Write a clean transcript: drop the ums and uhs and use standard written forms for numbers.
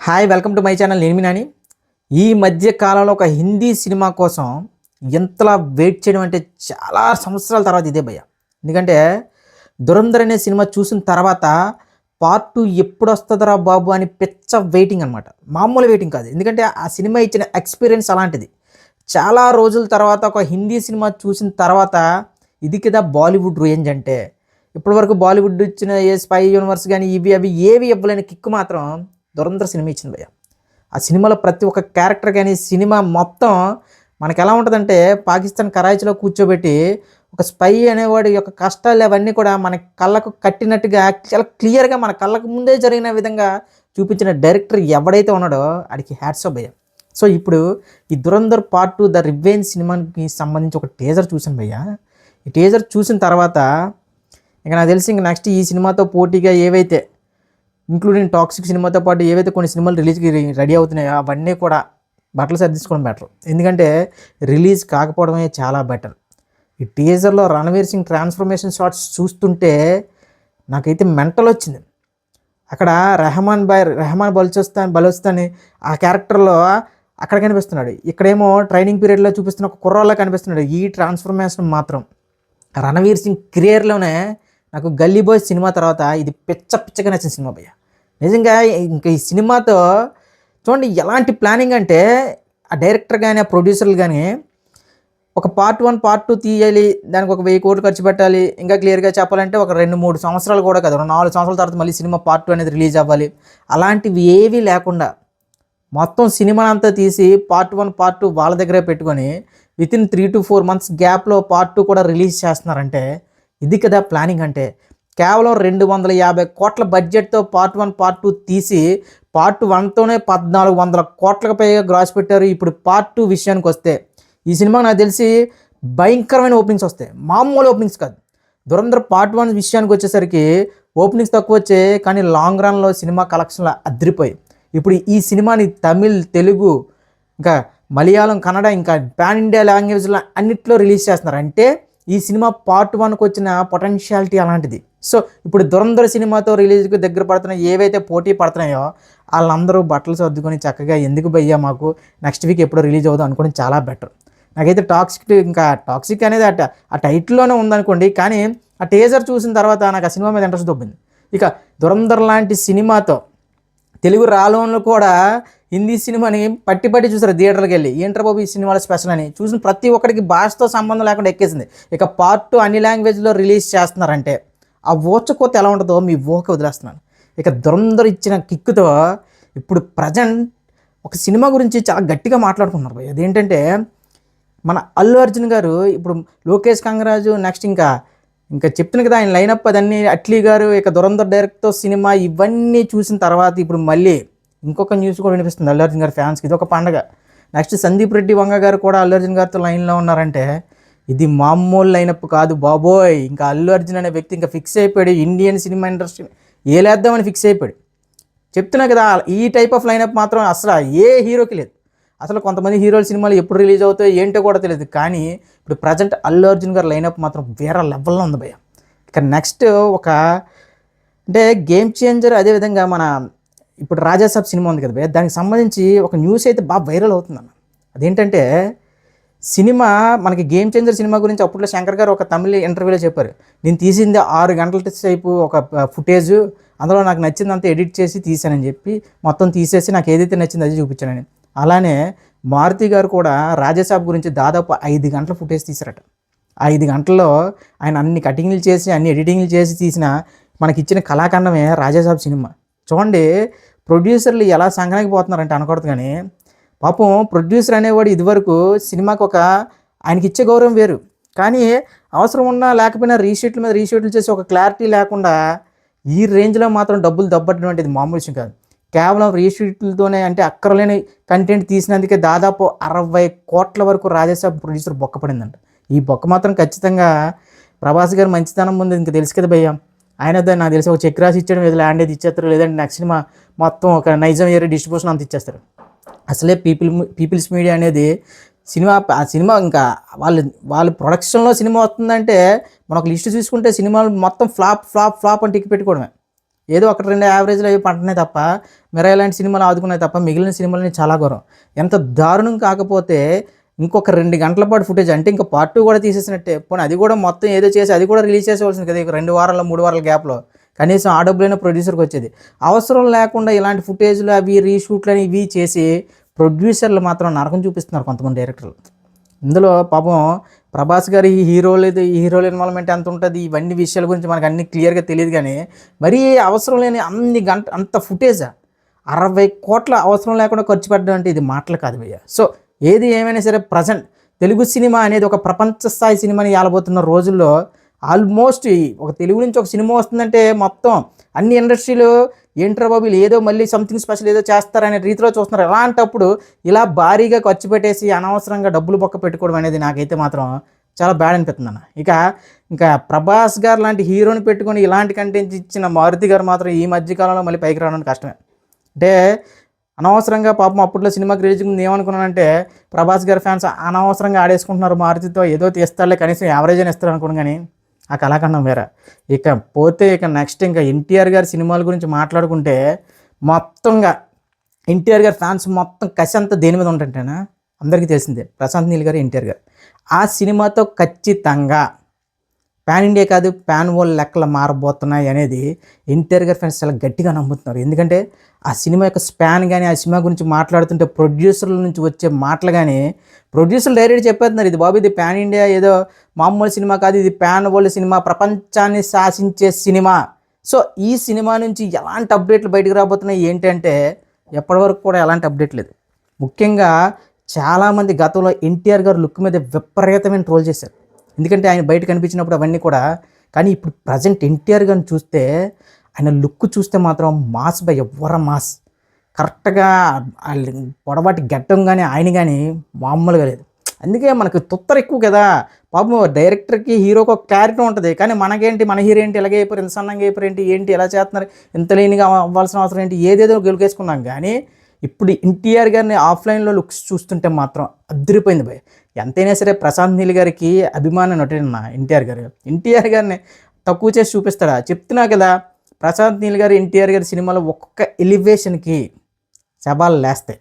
Hi welcome to my channel నేను మీ నాని. ఈ మధ్య కాలంలో ఒక హిందీ సినిమా కోసం ఎంతలా వెయిట్ చేయడం అంటే చాలా సంవత్సరాల తర్వాత ఇదే భయ్య. ఎందుకంటే 'ధురంధర్' అనే సినిమా చూసిన తర్వాత పార్ట్ 2 ఎప్పుడు వస్తుందిరా బాబు అని పిచ్చ వెయిటింగ్ అనమాట. మామూలు వెయిటింగ్ కాదు. ఎందుకంటే ఆ సినిమా ఇచ్చిన ఎక్స్పీరియన్స్ అలాంటిది. చాలా రోజుల తర్వాత ఒక హిందీ సినిమా చూసిన తర్వాత ఇది కదా బాలీవుడ్ రేంజ్ అంటే. ఇప్పటివరకు బాలీవుడ్ ఇచ్చిన ఏ స్పై యూనివర్స్ కానీ ఇవి అవి ఏవి ఇవ్వలేని కిక్ మాత్రం 'ధురంధర్' సినిమా ఇచ్చింది భయ్య. ఆ సినిమాలో ప్రతి ఒక్క క్యారెక్టర్ కానీ సినిమా మొత్తం మనకు ఎలా ఉంటుందంటే పాకిస్తాన్ కరాచీలో కూర్చోబెట్టి ఒక స్పై అనేవాడి యొక్క కష్టాలు అవన్నీ కూడా మన కళ్ళకు కట్టినట్టుగా చాలా క్లియర్గా మన కళ్ళకు ముందే జరిగిన విధంగా చూపించిన డైరెక్టర్ ఎవడైతే ఉన్నాడో ఆడికి హ్యాట్స్ ఆఫ్ భయ్య. సో ఇప్పుడు ఈ 'ధురంధర్ పార్ట్ 2 ద రివెంజ్' సినిమాకి సంబంధించి ఒక టీజర్ చూసాను భయ్య. ఈ టీజర్ చూసిన తర్వాత ఇక నాకు తెలిసి ఇంక నెక్స్ట్ ఈ సినిమాతో పోటీగా ఏవైతే ఇంక్లూడింగ్ టాక్సిక్ సినిమాతో పాటు ఏవైతే కొన్ని సినిమాలు రిలీజ్కి రెడీ అవుతున్నాయో అవన్నీ కూడా బట్టలు సర్దించుకోవడం బెటర్. ఎందుకంటే రిలీజ్ కాకపోవడమే చాలా బెటర్. ఈ టీజర్లో రణవీర్ సింగ్ ట్రాన్స్ఫర్మేషన్ చూస్తుంటే నాకైతే మెంటల్ వచ్చింది. అక్కడ రెహమాన్ బలోస్తాని ఆ క్యారెక్టర్లో అక్కడ కనిపిస్తున్నాడు. ఇక్కడేమో ట్రైనింగ్ పీరియడ్లో చూపిస్తున్న ఒక కుర్రాల్లో కనిపిస్తున్నాడు. ఈ ట్రాన్స్ఫర్మేషన్ మాత్రం రణవీర్ సింగ్ కెరియర్లోనే నాకు గల్లీ బాయ్స్ సినిమా తర్వాత ఇది పిచ్చగా నచ్చిన సినిమా భయ్య. నిజంగా ఇంకా ఈ సినిమాతో చూడండి ఎలాంటి ప్లానింగ్ అంటే ఆ డైరెక్టర్ కానీ ఆ ప్రొడ్యూసర్లు కానీ ఒక పార్ట్ 1 పార్ట్ 2 తీయాలి, దానికి ఒక 1000 కోట్లు ఖర్చు పెట్టాలి. ఇంకా క్లియర్గా చెప్పాలంటే ఒక 2-3 సంవత్సరాలు కూడా కదా, 4 సంవత్సరాల తర్వాత మళ్ళీ సినిమా పార్ట్ 2 అనేది రిలీజ్ అవ్వాలి. అలాంటివి ఏవీ లేకుండా మొత్తం సినిమా అంతా తీసి పార్ట్ 1 పార్ట్ 2 వాళ్ళ దగ్గరే పెట్టుకొని వితిన్ 3 to 4 months గ్యాప్లో పార్ట్ 2 కూడా రిలీజ్ చేస్తున్నారంటే ఇది కదా ప్లానింగ్ అంటే. కేవలం 250 కోట్ల బడ్జెట్తో పార్ట్ 1 పార్ట్ 2 తీసి పార్ట్ 1తోనే 1400 కోట్లకు పైగా గ్రాస్ పెట్టారు. ఇప్పుడు పార్ట్ 2 విషయానికి వస్తే ఈ సినిమాకి నాకు తెలిసి భయంకరమైన ఓపెనింగ్స్ వస్తాయి, మామూలు ఓపెనింగ్స్ కాదు. 'ధురంధర్ పార్ట్ 1 విషయానికి వచ్చేసరికి ఓపెనింగ్స్ తక్కువ వచ్చాయి, కానీ లాంగ్ రన్లో సినిమా కలెక్షన్లు అదిరిపోయి ఇప్పుడు ఈ సినిమాని తమిళ్, తెలుగు, ఇంకా మలయాళం, కన్నడ, ఇంకా పాన్ ఇండియా లాంగ్వేజ్లో అన్నిట్లో రిలీజ్ చేస్తున్నారు. అంటే ఈ సినిమా పార్ట్ 1కి వచ్చిన పొటెన్షియాలిటీ అలాంటిది. సో ఇప్పుడు 'ధురంధర్' సినిమాతో రిలీజ్కి దగ్గర పడుతున్న ఏవైతే పోటీ పడుతున్నాయో వాళ్ళందరూ బట్టలు సర్దుకొని చక్కగా ఎందుకు భయ్యా మాకు నెక్స్ట్ వీక్ ఎప్పుడో రిలీజ్ అవుదాం అనుకోవడం చాలా బెటర్. నాకైతే టాక్సిక్ అనేది ఆ టైటిల్లోనే ఉందనుకోండి, కానీ ఆ టీజర్ చూసిన తర్వాత నాకు ఆ సినిమా మీద ఇంట్రెస్ట్ దొబ్బింది. ఇక 'ధురంధర్' లాంటి సినిమాతో తెలుగు రాలోన్లు కూడా హిందీ సినిమాని పట్టి చూసారు థియేటర్కి వెళ్ళి. ఏంట్రా బాబు ఈ సినిమాలో స్పెషల్ అని చూసిన ప్రతి ఒక్కరికి భాషతో సంబంధం లేకుండా ఎక్కేసింది. ఇక పార్ట్ 2 అన్ని లాంగ్వేజ్లో రిలీజ్ చేస్తున్నారంటే ఆ ఊచకోత ఎలా ఉంటుందో మీ ఊహకి వదిలేస్తున్నాను. ఇక 'ధురంధర్' ఇచ్చిన కిక్కుతో ఇప్పుడు ప్రజెంట్ ఒక సినిమా గురించి చాలా గట్టిగా మాట్లాడుకున్నారు భయ్. అదేంటంటే మన అల్లు అర్జున్ గారు ఇప్పుడు లోకేష్ కంగరాజు నెక్స్ట్ ఇంకా చెప్తున్నా కదా ఆయన లైనప్ అదన్నీ, అట్లీ గారు, ఇక 'ధురంధర్' డైరెక్ట్తో సినిమా ఇవన్నీ చూసిన తర్వాత ఇప్పుడు మళ్ళీ ఇంకొక న్యూస్ కూడా వినిపిస్తుంది అల్లు అర్జున్ గారి ఫ్యాన్స్కి. ఇది ఒక పండగ. నెక్స్ట్ సందీప్ రెడ్డి వంగ గారు కూడా అల్లు అర్జున్ గారితో లైన్లో ఉన్నారంటే ఇది మామూలు లైనప్ కాదు బాబోయ్. ఇంకా అల్లు అర్జున్ అనే వ్యక్తి ఇంకా ఫిక్స్ అయిపోయాడు, ఇండియన్ సినిమా ఇండస్ట్రీ ఏలేద్దామని ఫిక్స్ అయిపోయాడు. చెప్తున్నా కదా ఈ టైప్ ఆఫ్ లైనప్ మాత్రం అసలు ఏ హీరోకి లేదు. అసలు కొంతమంది హీరోల సినిమాలు ఎప్పుడు రిలీజ్ అవుతాయో ఏంటో కూడా తెలియదు, కానీ ఇప్పుడు ప్రజెంట్ అల్లు అర్జున్ గారి లైనప్ మాత్రం వేరే లెవెల్లో ఉంది భయ్య. ఇక నెక్స్ట్ అంటే గేమ్ చేంజర్. అదేవిధంగా మన ఇప్పుడు రాజాసాబ్ సినిమా ఉంది కదా భయ్య, దానికి సంబంధించి ఒక న్యూస్ అయితే బాగా వైరల్ అవుతుందన్న. అదేంటంటే సినిమా మనకి గేమ్ చేంజర్ సినిమా గురించి అప్పట్లో శంకర్ గారు ఒక తమిళ ఇంటర్వ్యూలో చెప్పారు, నేను తీసింది 6 గంటల సేపు ఒక ఫుటేజ్, అందులో నాకు నచ్చిందంతా ఎడిట్ చేసి తీసానని చెప్పి మొత్తం తీసేసి నాకు ఏదైతే నచ్చిందో అది చూపించానని. అలానే మారుతి గారు కూడా రాజాసాబ్ గురించి దాదాపు 5 గంటల ఫుటేజ్ తీశారట. 5 గంటల్లో ఆయన అన్ని కటింగ్లు చేసి అన్ని ఎడిటింగ్లు చేసి తీసిన మనకిచ్చిన కళాఖండమే రాజాసాబ్ సినిమా. చూడండి ప్రొడ్యూసర్లు ఎలా సంఘానికి పోతున్నారంటే అనకూడదు, కానీ పాపం ప్రొడ్యూసర్ అనేవాడు ఇదివరకు సినిమాకి ఆయనకి ఇచ్చే గౌరవం వేరు, కానీ అవసరం ఉన్నా లేకపోయినా రీషూట్లు చేసి ఒక క్లారిటీ లేకుండా ఈ రేంజ్లో మాత్రం డబ్బులు దబ్బట్టడం అంటే ఇది మామూలు విషయం కాదు. కేవలం రీషూట్లతోనే అంటే అక్కర్లేని కంటెంట్ తీసినందుకే దాదాపు 60 కోట్ల వరకు రాజాసాబ్ ప్రొడ్యూసర్ బొక్క పడిందంట. ఈ బొక్క మాత్రం ఖచ్చితంగా ప్రభాస్ గారు మంచితనం ముందు ఇంకా తెలుసు కదా భయ్య. ఆయన నాకు తెలిసి ఒక చెక్ రాసి ఇచ్చాడు, ఏదో ల్యాండ్ ఏది ఇచ్చేస్తారు, లేదంటే నెక్స్ట్ సినిమా మొత్తం ఒక నైజం ఏరియా డిస్ట్రిబ్యూషన్ అంత ఇచ్చేస్తారు. అసలే పీపుల్స్ మీడియా అనేది ఆ సినిమా ఇంకా వాళ్ళ ప్రొడక్షన్లో సినిమా వస్తుందంటే మనం ఒక లిస్ట్ చూసుకుంటే సినిమాలు మొత్తం ఫ్లాప్ అని టిక్ పెట్టుకోవడమే. ఏదో ఒకటి రెండు యావరేజ్లో అవి పంటనే తప్ప మిరాయి లాంటి సినిమాలు ఆదుకున్నాయి తప్ప మిగిలిన సినిమాలని చాలా ఘోరం. ఎంత దారుణం కాకపోతే ఇంకొక 2 గంటల పాటు ఫుటేజ్ అంటే ఇంకా పార్ట్ 2 కూడా తీసేసినట్టే. పోనీ అది కూడా మొత్తం ఏదో చేసి అది కూడా రిలీజ్ చేసేవాల్సింది కదా, ఇక 2 వారాలు 3 వారాల గ్యాప్లో. కనీసం ఆ డబ్బులైనా ప్రొడ్యూసర్కి వచ్చేది. అవసరం లేకుండా ఇలాంటి ఫుటేజ్లు అవి రీషూట్లు ఇవి చేసి ప్రొడ్యూసర్లు మాత్రం నరకం చూపిస్తున్నారు కొంతమంది డైరెక్టర్లు. ఇందులో పాపం ప్రభాస్ గారి ఈ హీరోల ఇన్వాల్వ్మెంట్ ఎంత ఉంటుంది, ఇవన్నీ విషయాల గురించి మనకు అన్ని క్లియర్గా తెలియదు. కానీ మరీ అవసరం లేని అంత ఫుటేజ్ 60 కోట్ల అవసరం లేకుండా ఖర్చు పెట్టడం అంటే ఇది మాటలు కాదు భయ్య. సో ఏది ఏమైనా సరే ప్రజెంట్ తెలుగు సినిమా అనేది ఒక ప్రపంచ స్థాయి సినిమాని ఏలబోతున్న రోజుల్లో ఆల్మోస్ట్ ఒక తెలుగు నుంచి ఒక సినిమా వస్తుందంటే మొత్తం అన్ని ఇండస్ట్రీలు ఏంట్రా బాబు ఏదో మళ్ళీ సంథింగ్ స్పెషల్ ఏదో చేస్తారనే రీతిలో చూస్తున్నారు. అలాంటప్పుడు ఇలా భారీగా ఖర్చు పెట్టేసి అనవసరంగా డబ్బులు బొక్క పెట్టుకోవడం అనేది నాకైతే మాత్రం చాలా బ్యాడ్ అనిపిస్తుంది అన్న. ఇంకా ప్రభాస్ గారు లాంటి హీరోని పెట్టుకొని ఇలాంటి కంటెంట్ ఇచ్చిన మారుతి గారు మాత్రం ఈ మధ్యకాలంలో మళ్ళీ పైకి రావడానికి కష్టమే. అంటే అనవసరంగా పాపం అప్పట్లో సినిమాకి రిలీజ్ ముందు ఏమనుకున్నానంటే ప్రభాస్ గారి ఫ్యాన్స్ అనవసరంగా ఆడేసుకుంటున్నారు మారుతితో, ఏదో తీస్తారులే కనీసం యావరేజ్ అని ఇస్తారు అనుకున్నాను. కానీ ఆ కళాఖండం వేరే. ఇక నెక్స్ట్ ఇంకా ఎన్టీఆర్ గారి సినిమాల గురించి మాట్లాడుకుంటే మొత్తంగా ఎన్టీఆర్ గారి ఫ్యాన్స్ మొత్తం కసి అంతా దేని మీద ఉంటుంటేనా అందరికీ తెలిసిందే, ప్రశాంత్ నీల్ గారు ఎన్టీఆర్ గారు. ఆ సినిమాతో ఖచ్చితంగా పాన్ ఇండియా కాదు పాన్ వరల్డ్ లెక్కలు మారబోతున్నాయి అనేది ఎన్టీఆర్ గారి ఫ్యాన్స్ చాలా గట్టిగా నమ్ముతున్నారు. ఎందుకంటే ఆ సినిమా యొక్క స్పాన్ కానీ ఆ సినిమా గురించి మాట్లాడుతుంటే ప్రొడ్యూసర్ల నుంచి వచ్చే మాటలు కానీ ప్రొడ్యూసర్లు డైరెక్ట్ చెప్పేస్తున్నారు, ఇది బాబు ఇది పాన్ ఇండియా ఏదో మామూలు సినిమా కాదు, ఇది పాన్ వరల్డ్ సినిమా, ప్రపంచాన్ని శాసించే సినిమా. సో ఈ సినిమా నుంచి ఎలాంటి అప్డేట్లు బయటకు రాబోతున్నాయి ఏంటంటే ఎప్పటివరకు కూడా ఎలాంటి అప్డేట్ లేదు. ముఖ్యంగా చాలామంది గతంలో ఎన్టీఆర్ గారు లుక్ మీద విపరీతమైన ట్రోల్ చేశారు. ఎందుకంటే ఆయన బయట కనిపించినప్పుడు అవన్నీ కూడా. కానీ ఇప్పుడు ప్రజెంట్ ఎన్టీఆర్ గారిని చూస్తే ఆయన లుక్ చూస్తే మాత్రం మాస్ బై ఎవర మాస్. కరెక్ట్గా పొడవాటి గడ్డం కానీ ఆయన కానీ మామూలుగా లేదు. అందుకే మనకు తొత్తర ఎక్కువ కదా పాపం. డైరెక్టర్కి హీరోకి ఒక క్లారిటీ ఉంటుంది, కానీ మనకేంటి మన హీరో ఏంటి ఇలాగే అయిపోయారు, ఇంత సన్నంగా అయిపోయారు ఏంటి ఎలా చేస్తున్నారు, ఇంత లేనిగా అవ్వాల్సిన అవసరం ఏంటి, ఏదేదో గెలుకేసుకున్నాం. కానీ ఇప్పుడు ఎన్టీఆర్ గారిని ఆఫ్లైన్లో లుక్స్ చూస్తుంటే మాత్రం అదిరిపోయింది భయ్. ఎంతైనా సరే ప్రశాంత్ నీల్ గారికి అభిమాన నటుడన్న ఎన్టీఆర్ గారిని తక్కువ చేసి చూపిస్తాడా? చెప్తున్నా కదా, ప్రశాంత్ నీల్ గారు ఎన్టీఆర్ గారి సినిమాలో ఒక్కొక్క ఎలివేషన్కి శబాలు లేస్తాయి.